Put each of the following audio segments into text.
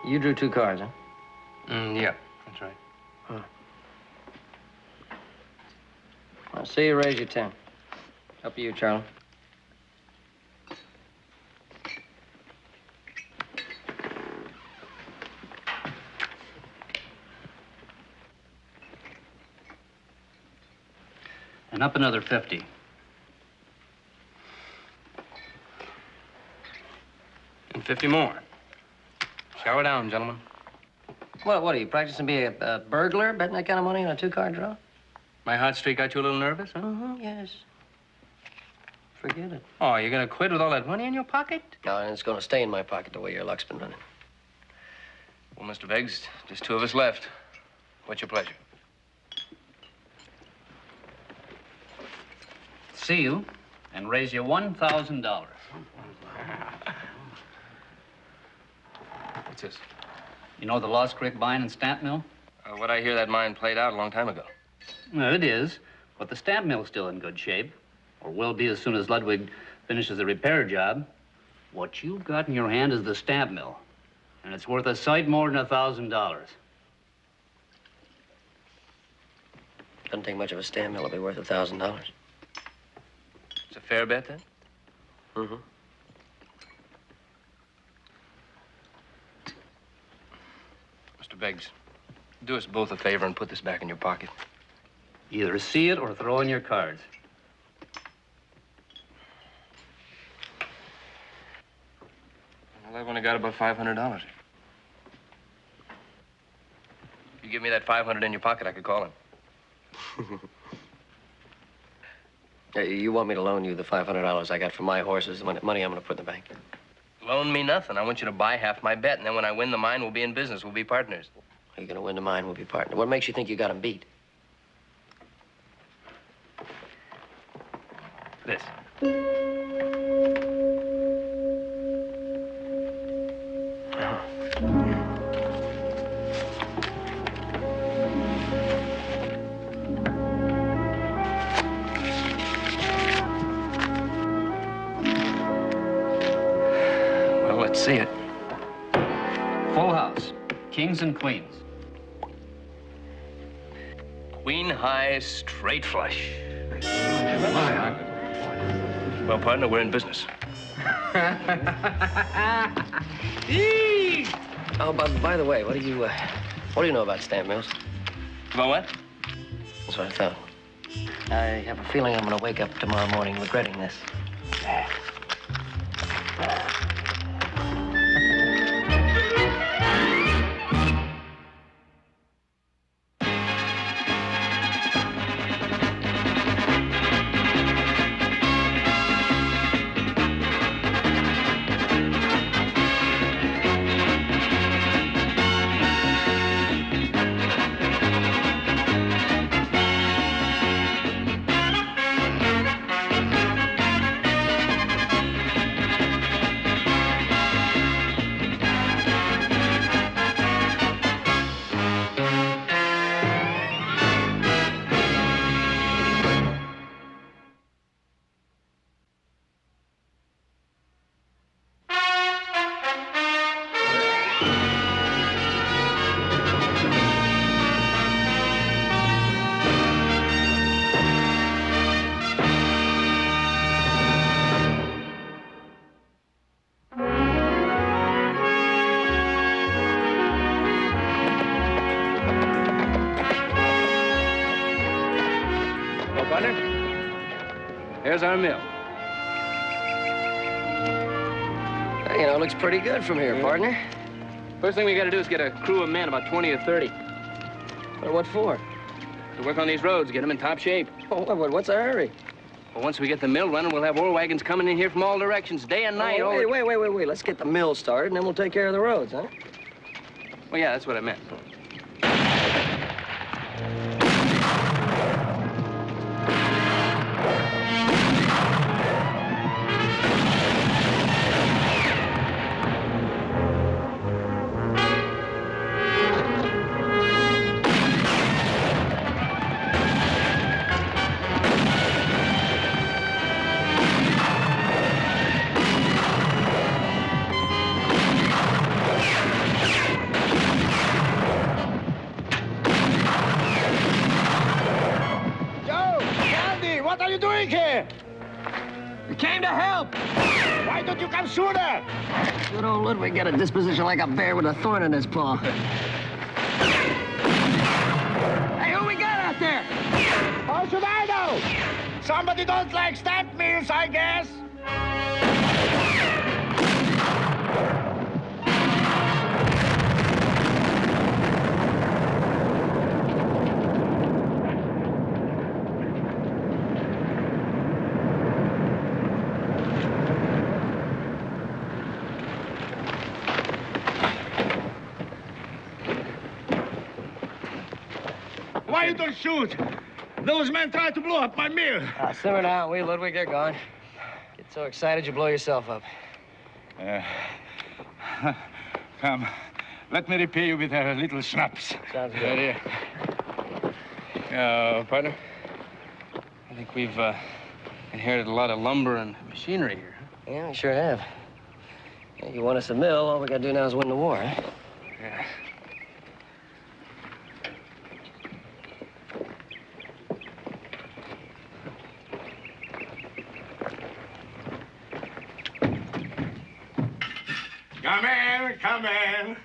You drew 2 cards, huh? Yeah, that's right. Huh. I'll see you raise your 10. Up to you, Charlie. And up another 50. And 50 more. Shower down, gentlemen. What are you, practicing to be a burglar, betting that kind of money on a 2-card draw? My hot streak got you a little nervous, huh? Yes. Forget it. Oh, you're gonna quit with all that money in your pocket? No, and it's gonna stay in my pocket the way your luck's been running. Well, Mr. Beggs, just 2 of us left. What's your pleasure? See you and raise you $1,000. What's this? You know the Lost Creek Mine and Stamp Mill? What I hear, that mine played out a long time ago. Well, it is, but the stamp mill's still in good shape, or will be as soon as Ludwig finishes the repair job. What you've got in your hand is the stamp mill, and it's worth a sight more than $1,000. Doesn't take much of a stamp mill to be worth $1,000. It's a fair bet, then? Mm-hmm. Mr. Beggs, do us both a favor and put this back in your pocket. Either see it or throw in your cards. Well, I've only got about $500. If you give me that 500 in your pocket, I could call him. You want me to loan you the $500 I got from my horses, the money I'm gonna put in the bank? Loan me nothing. I want you to buy half my bet, and then when I win the mine, we'll be in business. We'll be partners. You're gonna win the mine, we'll be partners. What makes you think you got him beat? This. Well, let's see it. Full house, kings and queens. Queen high, straight flush. Well, partner, we're in business. Oh, by the way, what do you know about stamp mills? About what? That's what I thought. I have a feeling I'm gonna wake up tomorrow morning regretting this. Here's our mill. You know, it looks pretty good from here, partner. First thing we gotta do is get a crew of men, about 20 or 30. Well, what for? To work on these roads, get them in top shape. Oh, what's the hurry? Well, once we get the mill running, we'll have ore wagons coming in here from all directions, day and night. Oh, wait. Let's get the mill started, and then we'll take care of the roads, huh? Well, yeah, that's what I meant. We came to help. Why don't you come sooner? Good old Ludwig got a disposition like a bear with a thorn in his paw. Hey, who we got out there? How should I know? Somebody don't like stamp mills, I guess. Why you don't shoot? Those men tried to blow up my mill. Simmer down, will you, Ludwig? They're gone. Get so excited you blow yourself up. Come, let me repay you with a little schnapps. Sounds good. Partner, I think we've inherited a lot of lumber and machinery here. Yeah, we sure have. Yeah, you want us a mill, all we gotta do now is win the war, huh? Yeah. Come in, come in.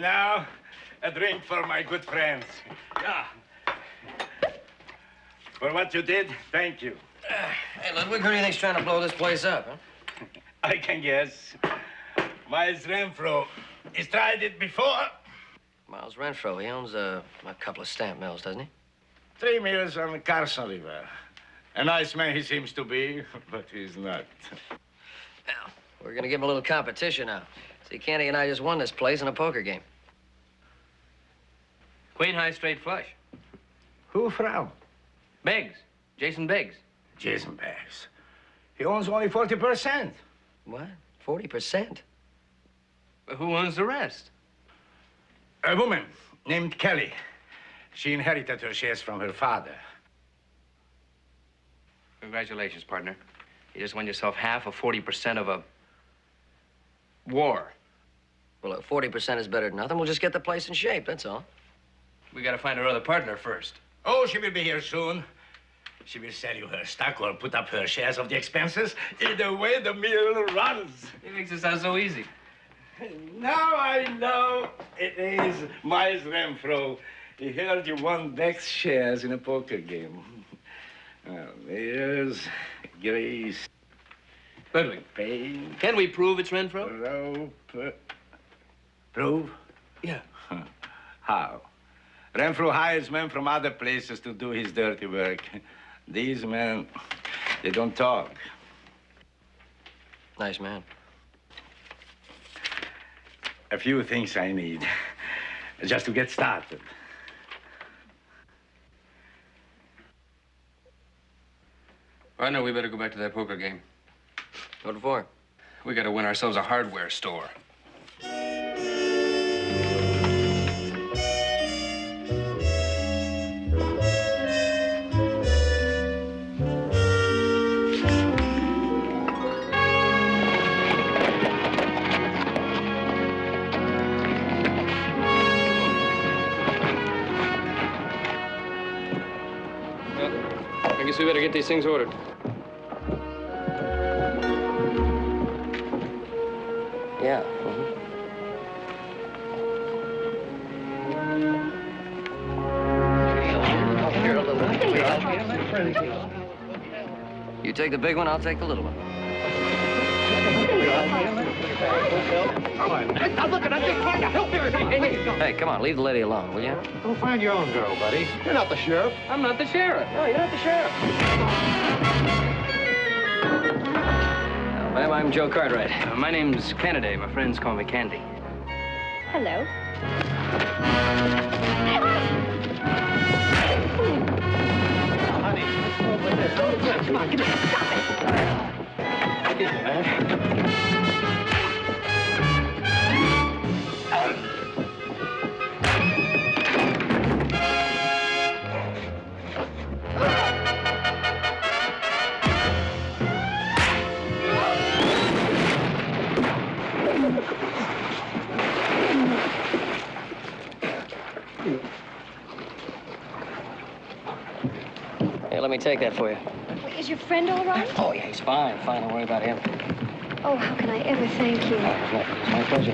Now, a drink for my good friends. Yeah. For what you did, thank you. Hey, Ludwig, who do you think's trying to blow this place up, huh? I can guess. Miles Renfro. He's tried it before. Miles Renfro, he owns a couple of stamp mills, doesn't he? 3 mills on the Carson River. A nice man he seems to be, but he's not. Well, we're gonna give him a little competition now. See, Candy and I just won this place in a poker game. Queen high straight flush. Who from? Beggs. Jason Beggs. Jason Bags. He owns only 40%. What? 40%? But who owns the rest? A woman named Kelly. She inherited her shares from her father. Congratulations, partner. You just won yourself half of 40% of a war. Well, look, 40% is better than nothing. We'll just get the place in shape, that's all. We gotta find our other partner first. Oh, she will be here soon. She will sell you her stock or put up her shares of the expenses. Either way, the mill runs. He makes it sound so easy. Now I know it is Miles Renfro. He heard you won Beck's shares in a poker game. Well, here's Grace. Ludwig, Payne. can we prove it's Renfro? Rope. Prove? Yeah. How? Renfro hires men from other places to do his dirty work. These men, they don't talk. Nice man. A few things I need, just to get started. Partner, we better go back to that poker game. What for? We gotta win ourselves a hardware store. I guess we better get these things ordered. Yeah. You take the big one, I'll take the little one. Now look at that big partner. Help me. Hey, come on, leave the lady alone, will you? Go find your own girl, buddy. You're not the sheriff. I'm not the sheriff. No, you're not the sheriff. Ma'am, I'm Joe Cartwright. My name's Kennedy. My friends call me Candy. Hello. Honey, over this. Come on, give me. Stop it. I did it, man. let me take that for you. Wait, is your friend all right? Oh, yeah, he's fine. Fine, don't worry about him. Oh, how can I ever thank you? It's my pleasure.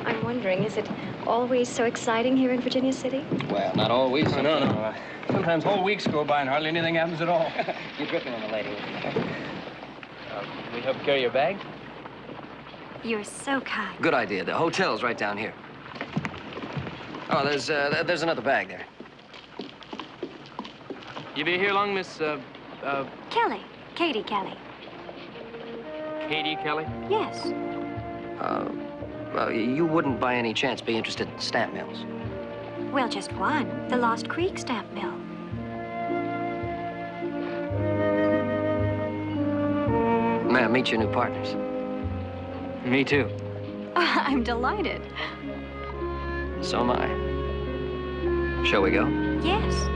I'm wondering, is it always so exciting here in Virginia City? Well, not always. Oh, no. Sometimes whole weeks go by and hardly anything happens at all. You're dripping on the lady. We help carry your bag? You're so kind. Good idea. The hotel's right down here. Oh, there's another bag there. You be here long, Miss, Kelly. Katie Kelly. Katie Kelly? Yes. Well, you wouldn't by any chance be interested in stamp mills? Well, just one. The Lost Creek stamp mill. Ma'am, meet your new partners. Me too. I'm delighted. So am I. Shall we go? Yes.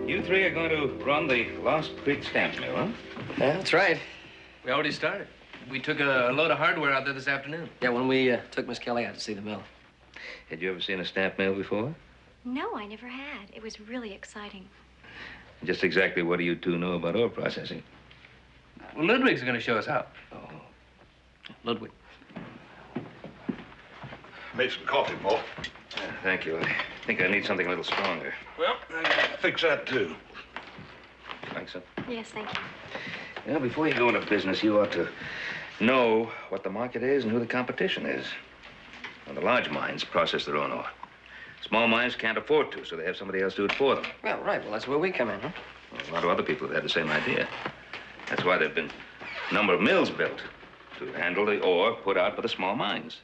You three are going to run the Lost Creek stamp mill, huh? Yeah, that's right. We already started. We took a load of hardware out there this afternoon. Yeah, when we took Miss Kelly out to see the mill. Had you ever seen a stamp mill before? No, I never had. It was really exciting. Just exactly what do you two know about ore processing? Well, Ludwig's going to show us how. Oh. Ludwig. Made some coffee, Paul. Thank you. I think I need something a little stronger. Well, I fix that too. Thanks, sir. Yes, thank you. You know, before you go into business, you ought to know what the market is and who the competition is. Well, the large mines process their own ore. Small mines can't afford to, so they have somebody else do it for them. Well, right. Well, that's where we come in, huh? Well, a lot of other people have had the same idea. That's why there have been a number of mills built to handle the ore put out by the small mines.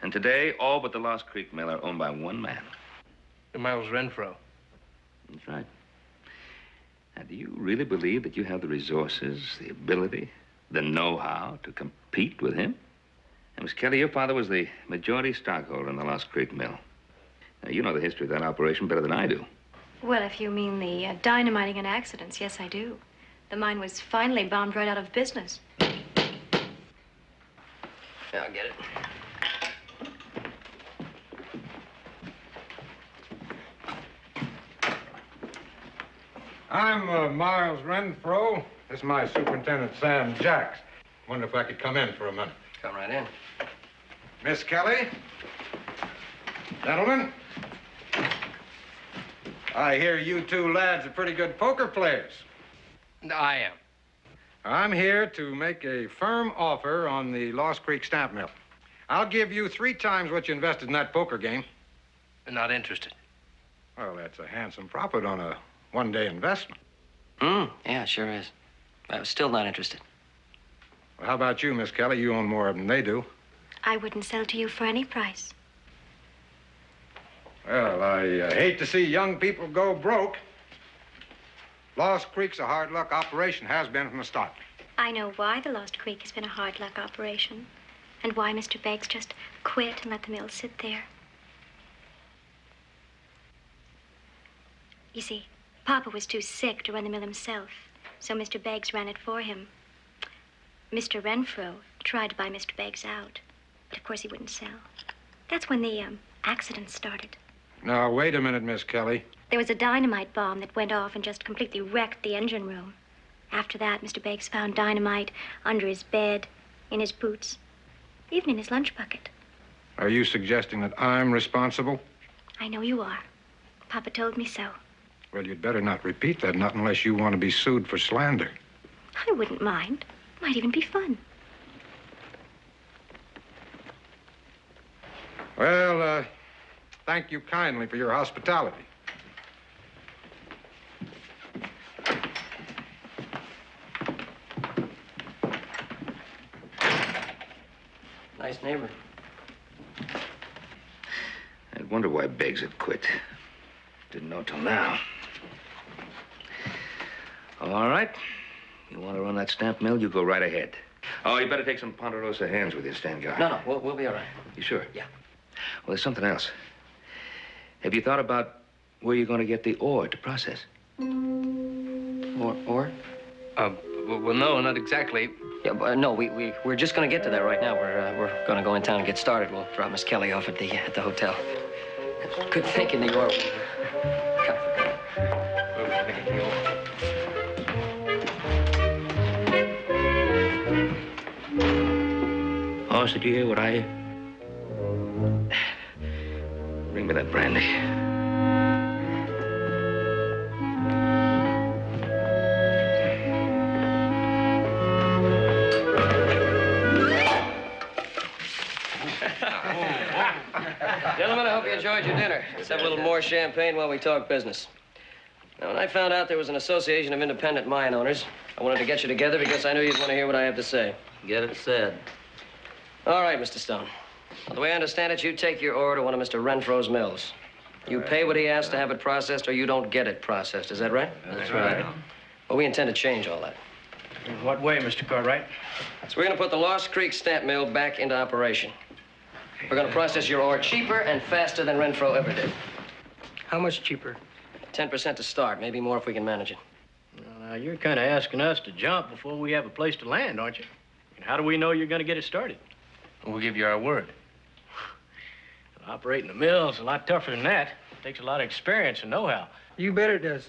And today, all but the Lost Creek mill are owned by one man. Miles Renfro. That's right. Now, do you really believe that you have the resources, the ability, the know-how to compete with him? And Miss Kelly, your father was the majority stockholder in the Lost Creek mill. Now, you know the history of that operation better than I do. Well, if you mean the dynamiting and accidents, yes, I do. The mine was finally bombed right out of business. Yeah, I'll get it. I'm Miles Renfro. This is my superintendent, Sam Jacks. Wonder if I could come in for a minute. Come right in. Miss Kelly? Gentlemen? I hear you two lads are pretty good poker players. I am. I'm here to make a firm offer on the Lost Creek stamp mill. I'll give you 3 times what you invested in that poker game. Not interested. Well, that's a handsome profit on a one-day investment. Yeah, sure is. I was still not interested. Well, how about you, Miss Kelly? You own more of them than they do. I wouldn't sell to you for any price. Well, I hate to see young people go broke. Lost Creek's a hard luck operation, has been from the start. I know why the Lost Creek has been a hard luck operation, and why Mr. Beggs just quit and let the mill sit there. You see, Papa was too sick to run the mill himself, so Mr. Beggs ran it for him. Mr. Renfro tried to buy Mr. Beggs out, but of course he wouldn't sell. That's when the accident started. Now, wait a minute, Miss Kelly. There was a dynamite bomb that went off and just completely wrecked the engine room. After that, Mr. Beggs found dynamite under his bed, in his boots, even in his lunch bucket. Are you suggesting that I'm responsible? I know you are. Papa told me so. Well, you'd better not repeat that, not unless you want to be sued for slander. I wouldn't mind. Might even be fun. Well, thank you kindly for your hospitality. Nice neighbor. I wonder why Beggs had quit. Didn't know till now. All right. You want to run that stamp mill, you go right ahead. Oh, you better take some Ponderosa hands with you, stand guard. No, we'll be all right. You sure? Yeah. Well, there's something else. Have you thought about where you're going to get the ore to process? Or? Well, no, not exactly. Yeah, but no, we're just gonna get to that right now. We're gonna go in town and get started. We'll drop Miss Kelly off at the hotel. Good thinking, New York. Hoss, did you hear what I hear? Bring me that brandy. Gentlemen, I hope you enjoyed your dinner. Let's have a little more champagne while we talk business. Now, when I found out there was an association of independent mine owners, I wanted to get you together because I knew you'd want to hear what I have to say. Get it said. All right, Mr. Stone. Well, the way I understand it, you take your ore to one of Mr. Renfro's mills. You pay what he asks to have it processed, or you don't get it processed. Is that right? That's right. Well, we intend to change all that. In what way, Mr. Cartwright? So we're going to put the Lost Creek stamp mill back into operation. We're going to process your ore cheaper and faster than Renfro ever did. How much cheaper? 10% to start, maybe more if we can manage it. Well, now, you're kind of asking us to jump before we have a place to land, aren't you? And how do we know you're going to get it started? We'll give you our word. Operating a mill is a lot tougher than that. It takes a lot of experience and know-how. You bet it does.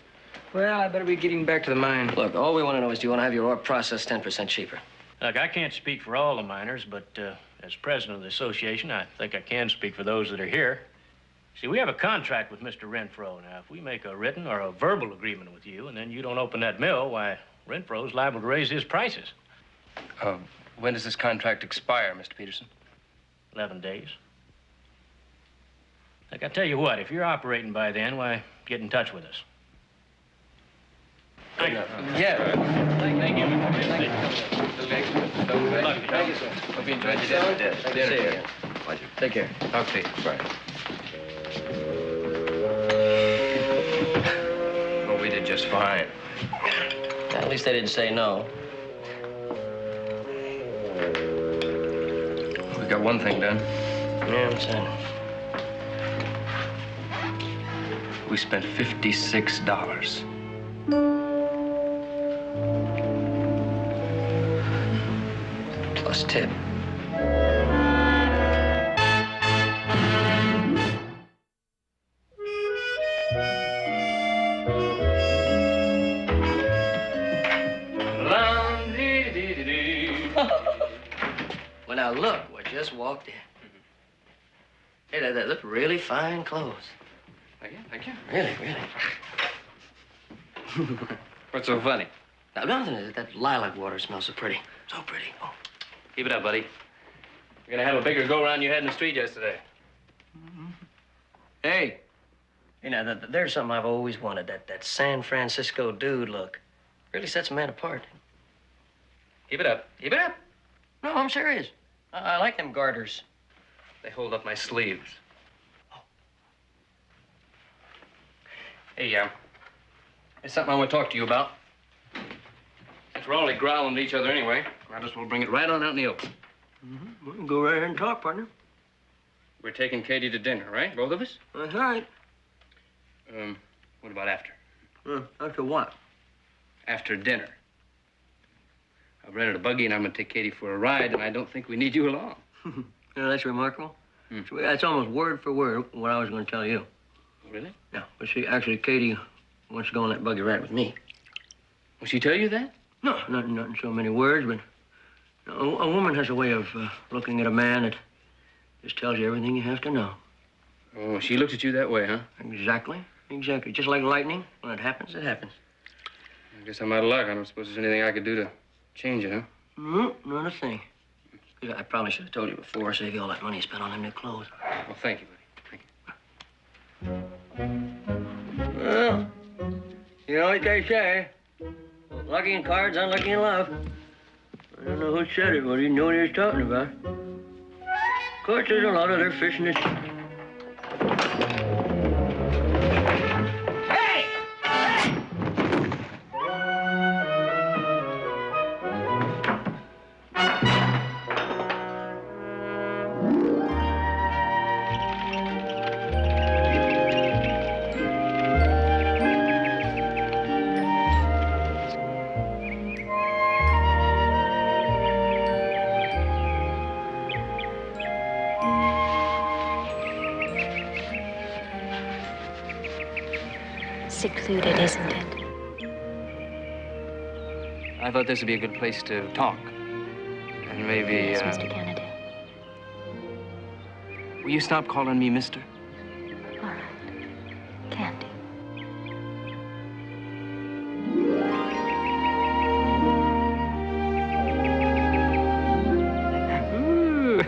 Well, I better be getting back to the mine. Look, all we want to know is do you want to have your ore processed 10% cheaper? Look, I can't speak for all the miners, but as president of the association, I think I can speak for those that are here. See, we have a contract with Mr. Renfro. Now, if we make a written or a verbal agreement with you, and then you don't open that mill, why, Renfro's liable to raise his prices. When does this contract expire, Mr. Peterson? 11 days. Look, I tell you what, if you're operating by then, why, get in touch with us. Yeah. Thank you. Good luck. Thank you, sir. Hope you enjoyed your dinner. Thank you. See you again. Pleasure. Take care. Talk to you. Right. Well, we did just fine. At least they didn't say no. We got one thing done. Yeah, what's that? We spent $56. Plus tip. Well, now look what just walked in. Hey, that look really fine clothes. Thank you. Thank you. Really, really. What's so funny? Now, nothing is that lilac water smells so pretty. So pretty. Oh. Keep it up, buddy. You're gonna have a bigger go-around you had in the street yesterday. Hey. You know, there's something I've always wanted, that San Francisco dude look. Really sets a man apart. Keep it up. Keep it up. No, I'm serious. I like them garters. They hold up my sleeves. Hey, there's something I want to talk to you about. Since we're only growling at each other anyway, might as well bring it right on out in the open. We can go right ahead and talk, partner. We're taking Katie to dinner, right? Both of us? That's right. What about after? After what? After dinner. I've rented a buggy and I'm gonna take Katie for a ride, and I don't think we need you along. You know, that's remarkable. That's almost word for word what I was going to tell you. Really? No, but see, actually, Katie wants to go on that buggy ride with me. Will she tell you that? No, not in so many words, but a woman has a way of looking at a man that just tells you everything you have to know. Oh, she looked at you that way, huh? Exactly. Exactly. Just like lightning. When it happens, it happens. I guess I'm out of luck. I don't suppose there's anything I could do to change it, huh? No, not a thing. I probably should have told you before, save you all that money you spent on them new clothes. Well, thank you, buddy. Thank you. Well, you know what they say. Lucky in cards, unlucky in love. I don't know who said it, but he knew what he was talking about. Of course, there's a lot of their fish in the sea. secluded, isn't it? I thought this would be a good place to talk. And maybe, Yes, Mr. Kennedy. Will you stop calling me mister? All right. Candy. Ooh.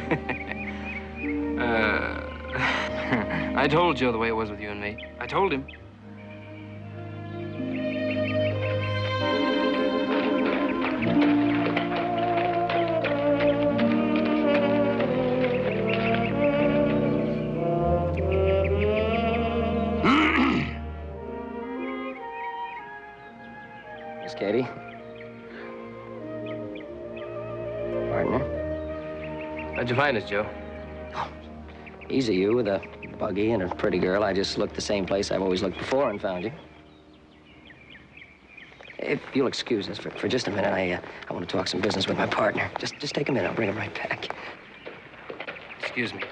I told Joe the way it was with you and me. I told him. Miss Katie. Partner. How'd you find us, Joe? Easy, you with a buggy and a pretty girl. I just looked the same place I've always looked before and found you. If you'll excuse us for just a minute, I want to talk some business with my partner. Just take a minute. I'll bring him right back. Excuse me.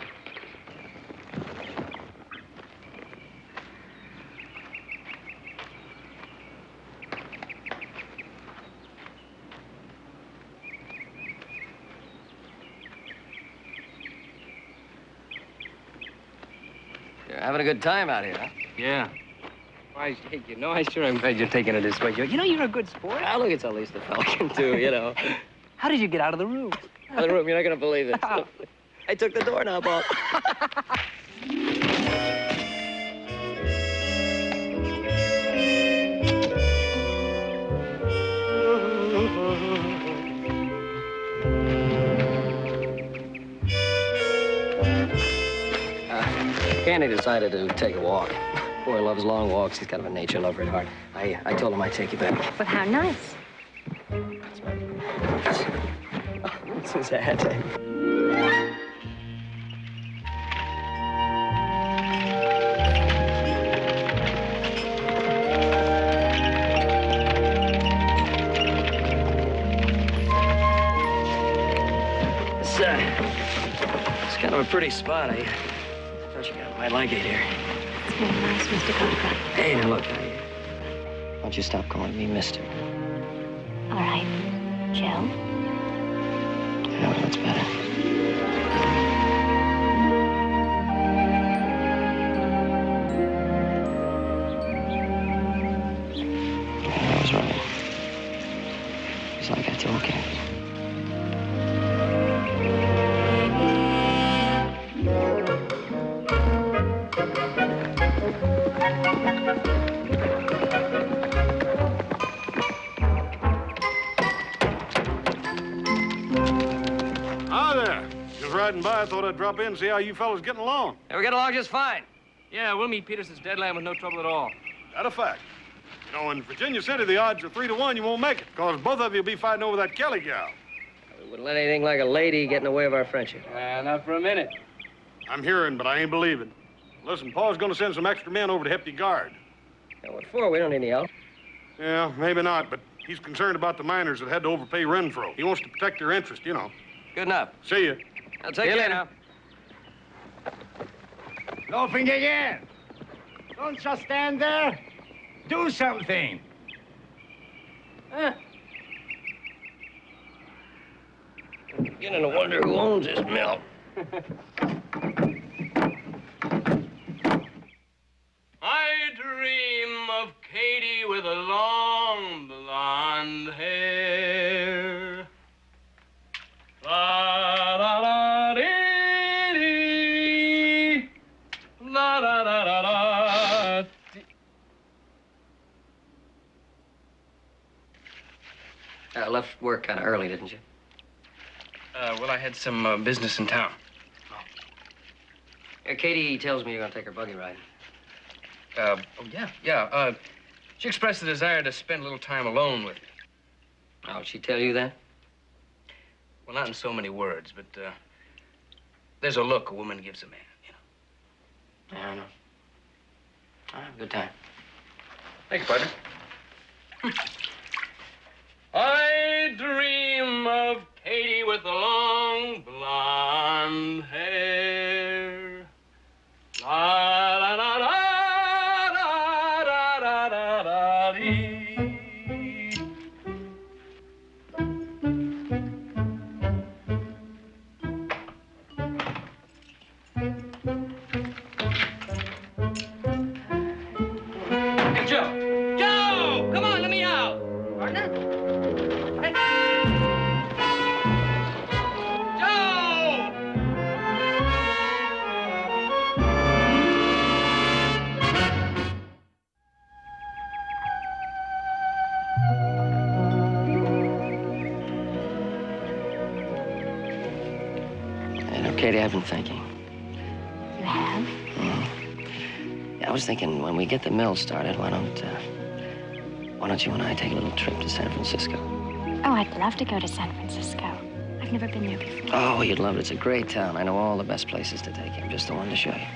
You're having a good time out here, huh? Yeah. Why, hey, you know, I sure am glad you're taking it this way, Joe. You know, you're a good sport. Ah, look, it's at least the fellow can do, you know. How did you get out of the room? Out of the room, you're not going to believe it. I took the doorknob off. Candy decided to take a walk. Boy loves long walks. He's kind of a nature lover at heart. I told him I'd take you back. But how nice. This is a hat. It's kind of a pretty spot. I thought you might like it here. It's very nice, Mr. Cartwright. Hey, now look, why don't you stop calling me mister? All right. Joe? Yeah, that's better. Yeah, I was right. It's like I told Candy. Riding by, I thought I'd drop in and see how you fellas getting along. Yeah, we get along just fine. Yeah, we'll meet Peterson's deadline with no trouble at all. That a fact. You know, in Virginia City, the odds are 3-1 you won't make it, because both of you will be fighting over that Kelly gal. We wouldn't let anything like a lady get in the way of our friendship. Not for a minute. I'm hearing, but I ain't believing. Listen, Paul's gonna send some extra men over to help you guard. Yeah, what for? We don't need any help. Yeah, maybe not, but he's concerned about the miners that had to overpay Renfro. He wants to protect their interest, you know. Good enough. See you. I'll take care now. Loafing again. Don't just stand there. Do something. Beginning to wonder who owns this mill. I dream of Katie with a long blonde hair. La la la dee dee. La la la la la. Left work kind of early, didn't you? Well, I had some business in town. Katie tells me you're going to take her buggy riding. Oh, yeah. She expressed the desire to spend a little time alone with me. Oh, did she tell you that? Well, not in so many words, but there's a look a woman gives a man, you know. Yeah, I know. All right, good time. Thanks, partner. I dream of Katie with the long blonde hair. La la la la la la la Katie, I've been thinking. You have? Yeah, I was thinking when we get the mill started, why don't you and I take a little trip to San Francisco? Oh, I'd love to go to San Francisco. I've never been there before. Oh, you'd love it. It's a great town. I know all the best places to take you. I'm just the one to show you.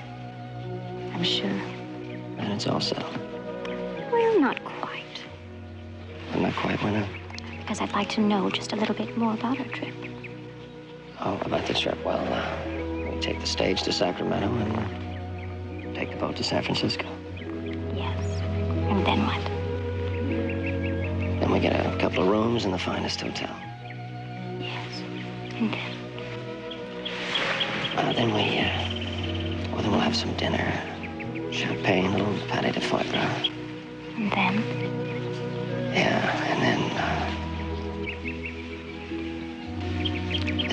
I'm sure. And it's all settled. Well, not quite. I'm not quite, why not? Because I'd like to know just a little bit more about our trip. Oh, about the trip. Well, we take the stage to Sacramento and take the boat to San Francisco. Yes. And then what? Then we get a couple of rooms in the finest hotel. Yes. And then? Then we'll have some dinner. Champagne, a little pâté de foie gras. And then? Yeah, and then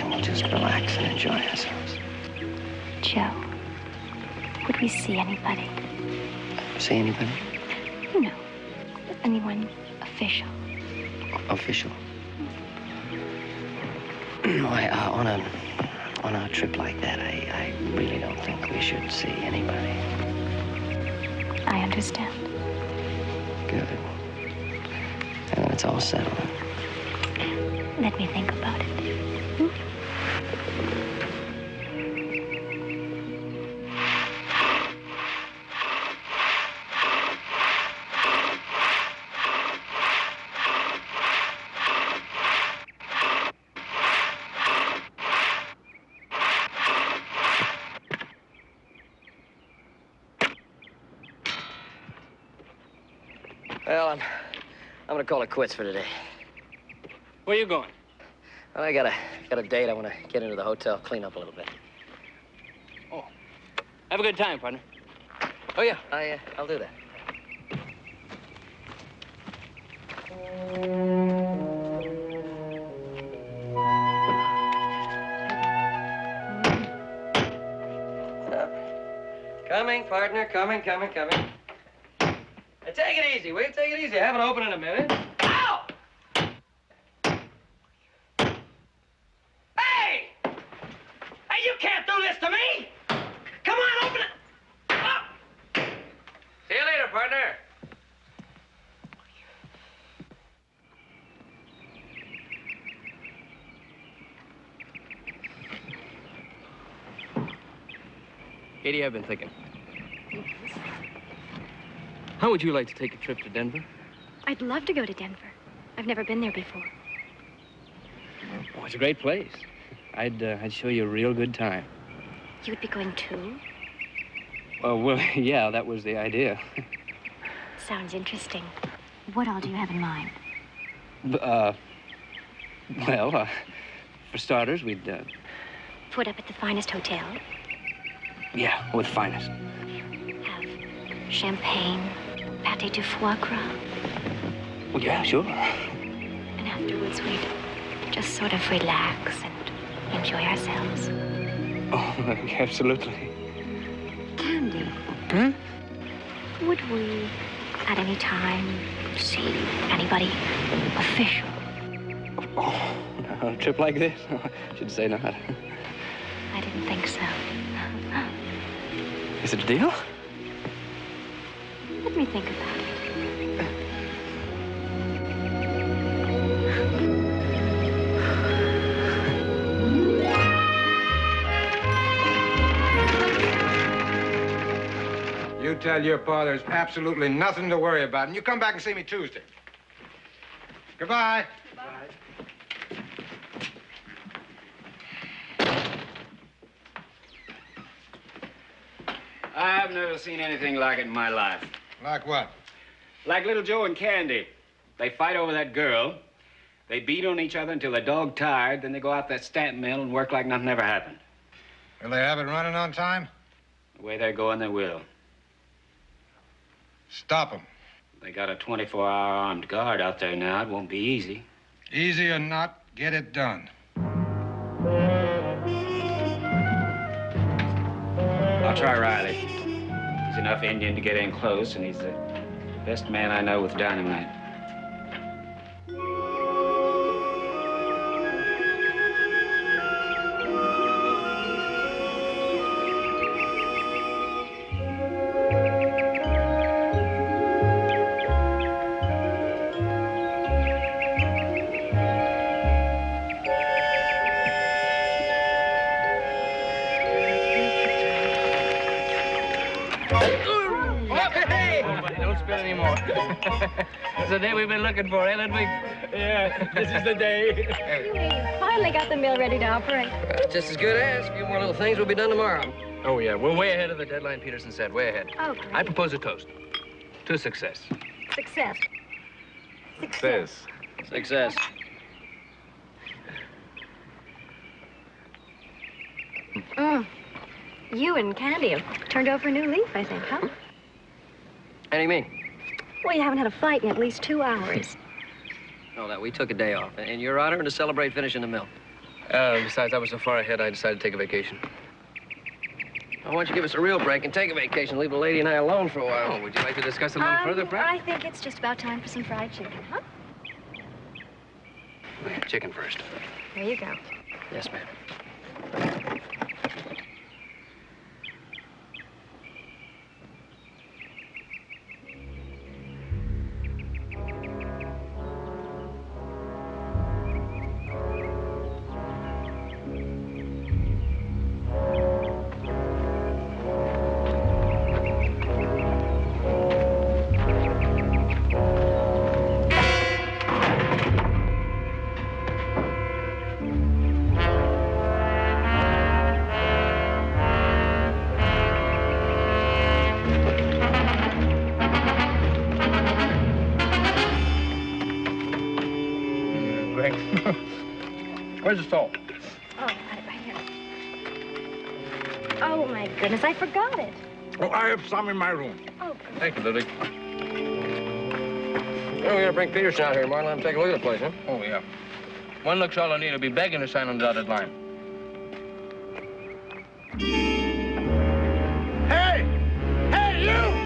we'll just relax and enjoy ourselves. Joe, would we see anybody? See anybody? No. Anyone official? Official? Why, on a trip like that, I really don't think we should see anybody. I understand. Good. And then it's all settled. Let me think about it. Well, I'm gonna call it quits for today. Where you going? Well, I got a date. I want to get into the hotel, clean up a little bit. Oh, have a good time, partner. Oh yeah, I'll do that. Coming, partner. Coming. Take it easy, will you? Take it easy. I haven't opened in a minute. Ow! Hey! Hey, you can't do this to me! Come on, open it! Oh. See you later, partner. Katie, I've been thinking. How would you like to take a trip to Denver? I'd love to go to Denver. I've never been there before. Oh, it's a great place. I'd show you a real good time. You would be going too? Well, yeah, that was the idea. Sounds interesting. What all do you have in mind? For starters, we'd, Put up at the finest hotel? yeah, with finest. Have champagne, pâté de foie gras? Well, yeah, sure. And afterwards, we'd just sort of relax and enjoy ourselves. Oh, absolutely. Candy. Huh? Would we, at any time, see anybody official? Oh, on a trip like this? I should say not. I didn't think so. Is it a deal? Let me think about it. You tell your pa there's absolutely nothing to worry about, and you come back and see me Tuesday. Goodbye. I've never seen anything like it in my life. Like what? Like little Joe and Candy. They fight over that girl. They beat on each other until the dog tired. Then they go out that stamp mill and work like nothing ever happened. Will they have it running on time? The way they're going, they will. Stop them. They got a 24-hour armed guard out there now. It won't be easy. Easy or not, get it done. I'll try Riley. He's enough Indian to get in close, and he's the best man I know with dynamite. spill anymore. It's the day we've been looking for, eh, Ludwig? Yeah, this is the day. You finally got the mill ready to operate. Just as good as. A few more little things will be done tomorrow. Oh, yeah, we're way ahead of the deadline Peterson said, way ahead. Oh, great. I propose a toast to success. Success. Success. Success. You and Candy have turned over a new leaf, I think, huh? How do you mean? Well, you haven't had a fight in at least 2 hours. No, that we took a day off. In your honor and to celebrate finishing the mill. Besides, I was so far ahead, I decided to take a vacation. Why don't you give us a real break and take a vacation, leave the lady and I alone for a while? Oh, would you like to discuss it a little further, Fred? I think it's just about time for some fried chicken, huh? Chicken first. There you go. Yes, ma'am. Where's the salt? Oh, I got it right here. Oh, my goodness, I forgot it. Oh, I have some in my room. Oh, good. Thank you, Ludwig. Well, we gotta bring Peterson out here tomorrow and let him take a look at the place, huh? Oh, yeah. One look's all I need. I'll be begging to sign on the dotted line. Hey! Hey, you!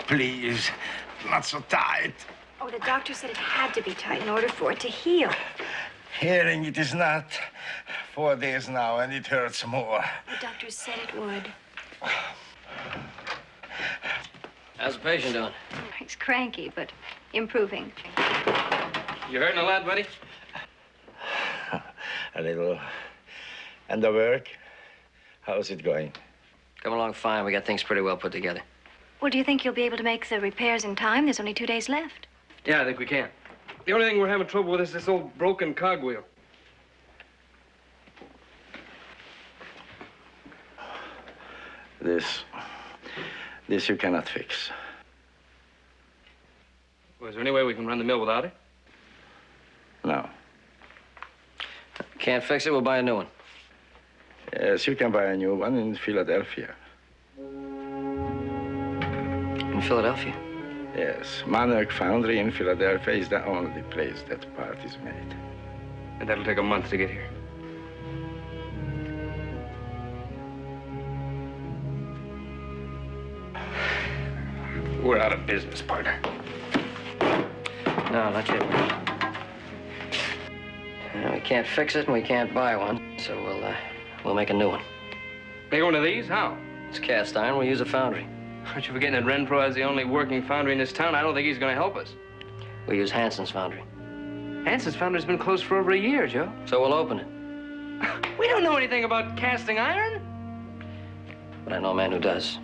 Please, not so tight. Oh, the doctor said it had to be tight in order for it to heal. Hearing it is not 4 days now, and it hurts more. The doctor said it would. How's the patient doing? He's cranky, but improving. You hurting a lot, buddy? A little. And the work? How's it going? Coming along fine. We got things pretty well put together. Well, do you think you'll be able to make the repairs in time? There's only 2 days left. Yeah, I think we can. The only thing we're having trouble with is this old broken cogwheel. This you cannot fix. Well, is there any way we can run the mill without it? No. Can't fix it, we'll buy a new one. Yes, you can buy a new one in Philadelphia. In Philadelphia? Yes, Monarch Foundry in Philadelphia is the only place that part is made. And that'll take a month to get here. We're out of business, partner. No, not yet. We can't fix it and we can't buy one, so we'll make a new one. Make one of these? How? It's cast iron, we'll use a foundry. Aren't you forgetting that Renfro has the only working foundry in this town? I don't think he's going to help us. We'll use Hanson's foundry. Hanson's foundry's been closed for over a year, Joe. So we'll open it. We don't know anything about casting iron. But I know a man who does.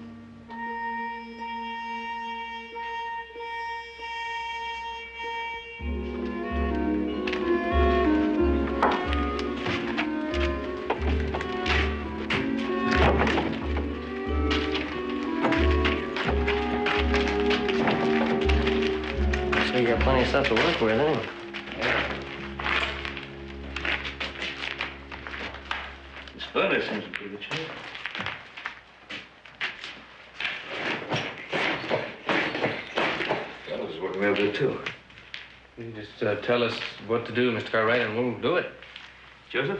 So you got plenty of stuff to work with, anyway. This furnace seems in pretty good shape. That was working real good, too. You just tell us what to do, Mr. Cartwright, and we'll do it. Joseph,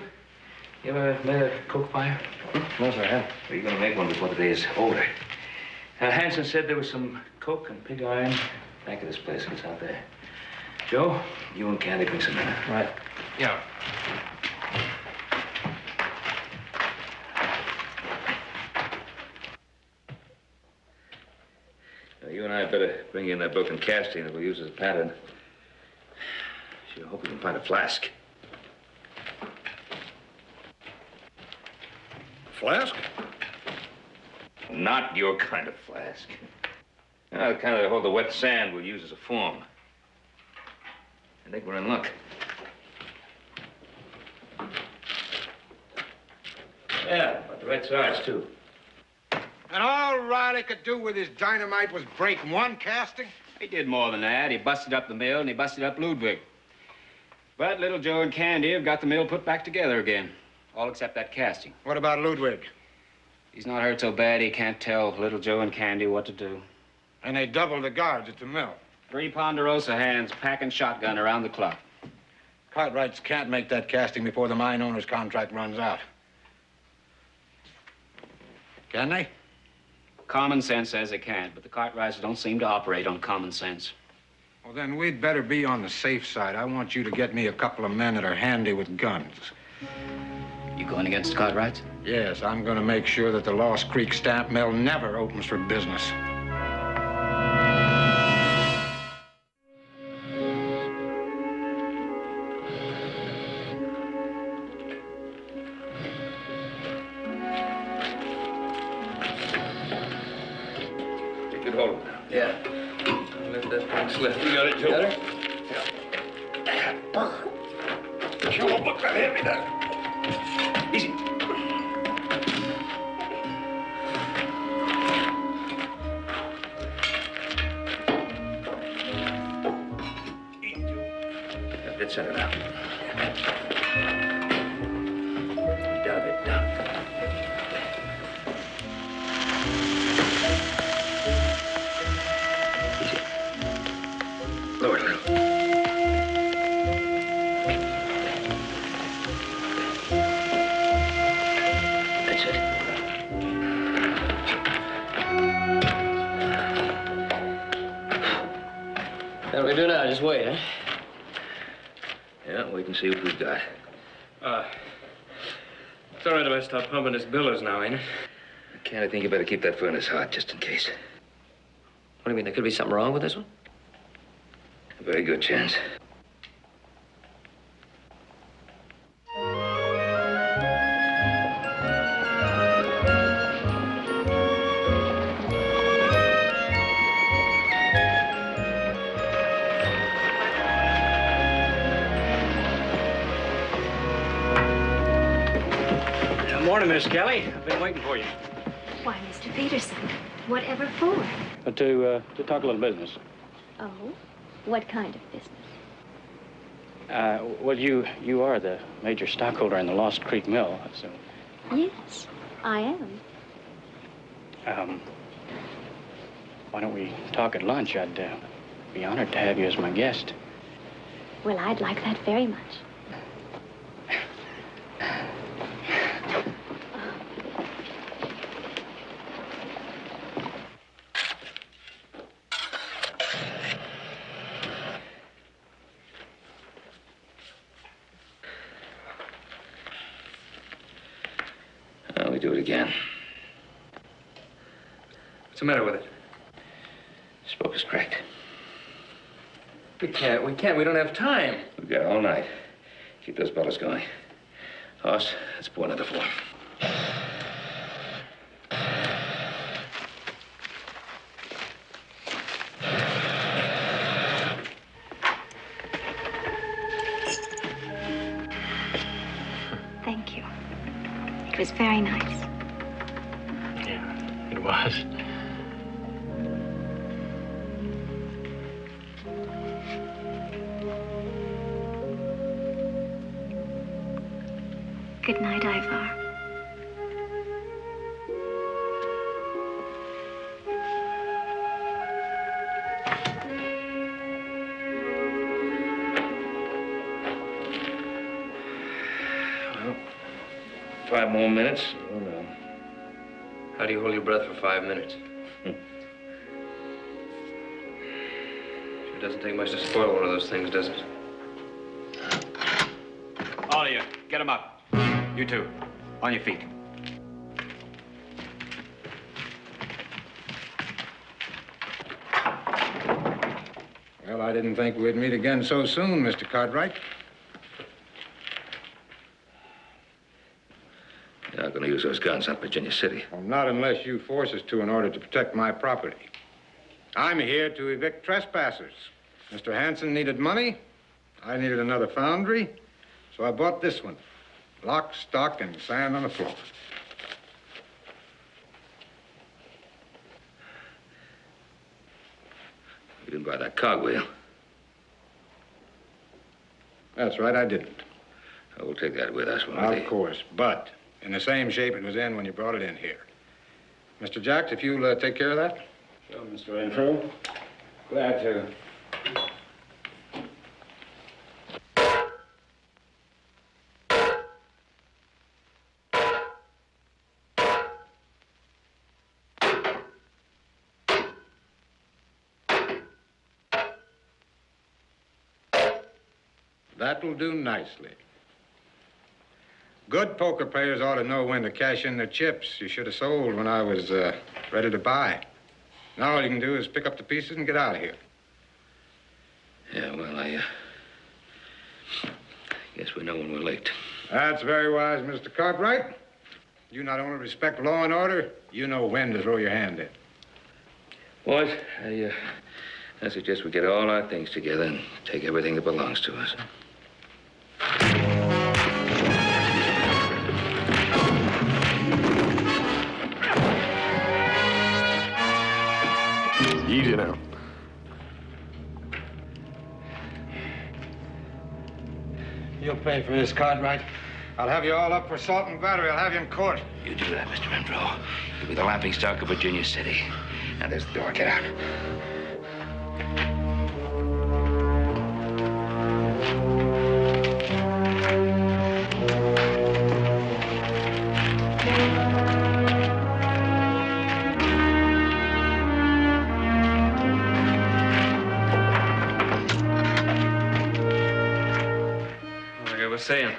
you ever made a coke fire? No, sir, I haven't. Well, you're going to make one before the day is over. Hanson said there was some coke and pig iron back of this place. It's out there. Joe, you and Candy bring some in. Right. Yeah. You and I better bring in that broken casting that we'll use as a pattern. Sure hope we can find a flask. Flask? Not your kind of flask. The kind that hold the wet sand we'll use as a form. I think we're in luck. Yeah, about the right size, too. And all Riley could do with his dynamite was break one casting? He did more than that. He busted up the mill and he busted up Ludwig. But little Joe and Candy have got the mill put back together again. All except that casting. What about Ludwig? He's not hurt so bad he can't tell little Joe and Candy what to do. And they doubled the guards at the mill. 3 Ponderosa hands packing shotgun around the clock. Cartwrights can't make that casting before the mine owner's contract runs out. Can they? Common sense says they can't, but the Cartwrights don't seem to operate on common sense. Well, then we'd better be on the safe side. I want you to get me a couple of men that are handy with guns. You going against the Cartwrights? Yes, I'm going to make sure that the Lost Creek stamp mill never opens for business. Take good hold of it now. Yeah. Let that thing slip. You got it, Joe? Got her? Sure won't look that heavy now. Easy. Dead center now. Down a bit, down. Easy. Lower it a little. That's it. What do we do now? Just wait, huh? Yeah, wait and see what we've got. It's all right if I stop pumping this billows now, ain't it? Can't I think you better keep that furnace hot, just in case. What do you mean? There could be something wrong with this one? A very good chance. Morning, Miss Kelly. I've been waiting for you. Why, Mr. Peterson, whatever for? To talk a little business. Oh, what kind of business? Well, you are the major stockholder in the Lost Creek Mill, so... Yes, I am. Why don't we talk at lunch? I'd be honored to have you as my guest. Well, I'd like that very much. We do it again. What's the matter with it? Spoke is cracked. We can't. We don't have time. We've got all night. Keep those bottles going. Hoss, let's pour another four. Thank you. It was very nice. Yeah, it was. Good night, Ivar. Well, 5 more minutes. Oh, no. How do you hold your breath for 5 minutes? doesn't take much to spoil one of those things, does it? All of you, get them up. You two, on your feet. Well, I didn't think we'd meet again so soon, Mr. Cartwright. You're not going to use those guns on Virginia City. Well, not unless you force us to in order to protect my property. I'm here to evict trespassers. Mr. Hanson needed money. I needed another foundry. So I bought this one. Lock, stock, and sand on the floor. You didn't buy that cogwheel. That's right, I didn't. Oh, we'll take that with us, won't we? Of course, but in the same shape it was in when you brought it in here. Mr. Jacks, if you'll take care of that? Sure, Mr. Renfro. Glad to. That'll do nicely. Good poker players ought to know when to cash in their chips. You should have sold when I was ready to buy. Now all you can do is pick up the pieces and get out of here. Yeah, well, I guess we know when we're late. That's very wise, Mr. Cartwright. You not only respect law and order, you know when to throw your hand in. Boys, I suggest we get all our things together and take everything that belongs to us. Easy now. You'll pay for this, Cartwright. I'll have you all up for assault and battery. I'll have you in court. You do that, Mr. Renfro. You'll be the laughingstock of Virginia City. Now, there's the door. Get out. Like I was saying,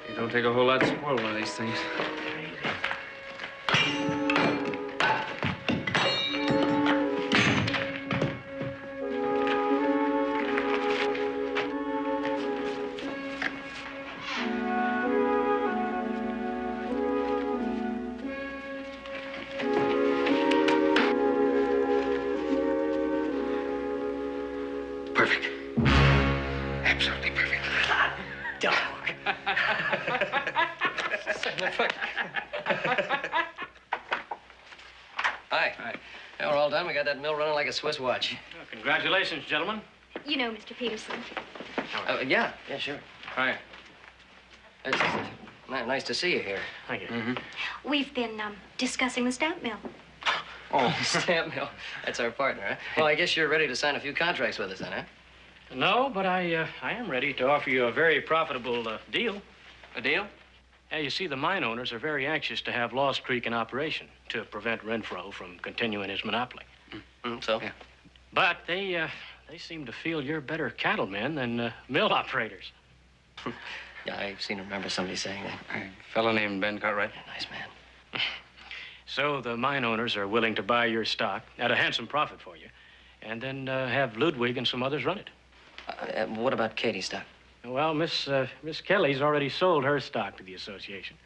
it don't take a whole lot to spoil one of these things. Perfect. Absolutely perfect. Dog. Hi. Hi. Yeah, we're all done. We got that mill running like a Swiss watch. Well, congratulations, gentlemen. You know Mr. Peterson. Yeah, sure. Hi. It's nice to see you here. Thank you. Mm-hmm. We've been discussing the stamp mill. Oh, stamp mill. That's our partner, huh? Well, I guess you're ready to sign a few contracts with us then, huh? No, but I am ready to offer you a very profitable deal. A deal? Yeah, you see, the mine owners are very anxious to have Lost Creek in operation to prevent Renfro from continuing his monopoly. So? Yeah. But they seem to feel you're better cattlemen than mill operators. Yeah, I seem to remember somebody saying that. A fellow named Ben Cartwright. Nice man. So the mine owners are willing to buy your stock at a handsome profit for you, and then have Ludwig and some others run it. What about Katie's stock? Well, Miss Kelly's already sold her stock to the association.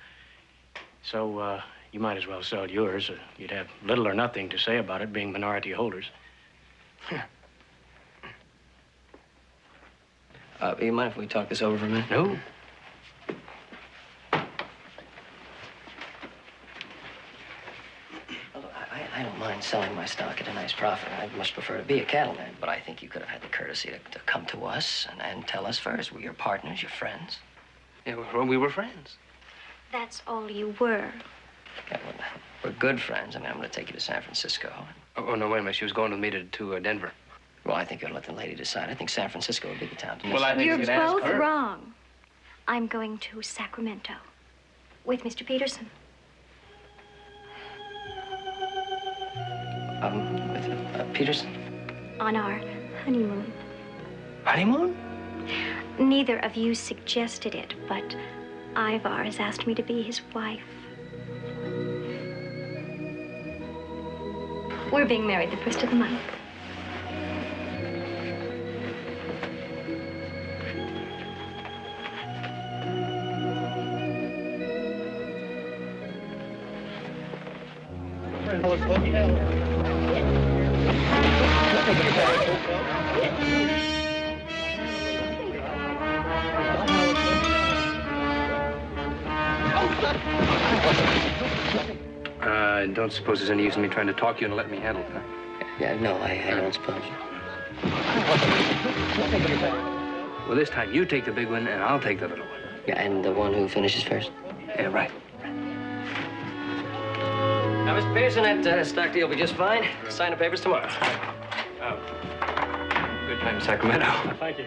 So you might as well sell yours. You'd have little or nothing to say about it, being minority holders. You mind if we talk this over for a minute? No. I don't mind selling my stock at a nice profit. I'd much prefer to be a cattleman, but I think you could have had the courtesy to come to us and tell us first. We're your partners, your friends. Yeah, well, we were friends. That's all you were. Yeah, well, we're good friends. I mean, I'm going to take you to San Francisco. Oh, no, wait a minute. She was going with me to Denver. Well, I think you ought to let the lady decide. I think San Francisco would be the town to miss. Well, I think You're you could ask both her. wrong. I'm going to Sacramento with Mr. Peterson. With Peterson? On our honeymoon. Honeymoon? Neither of you suggested it, but Ivar has asked me to be his wife. We're being married the first of the month. I don't suppose there's any use in me trying to talk you and let me handle it, huh? Yeah, no, I don't suppose. Well, this time you take the big one and I'll take the little one. Yeah, and the one who finishes first. Yeah, right. Now, Mr. Pearson, that stock deal will be just fine. Sign the papers tomorrow. Good time in Sacramento. Thank you.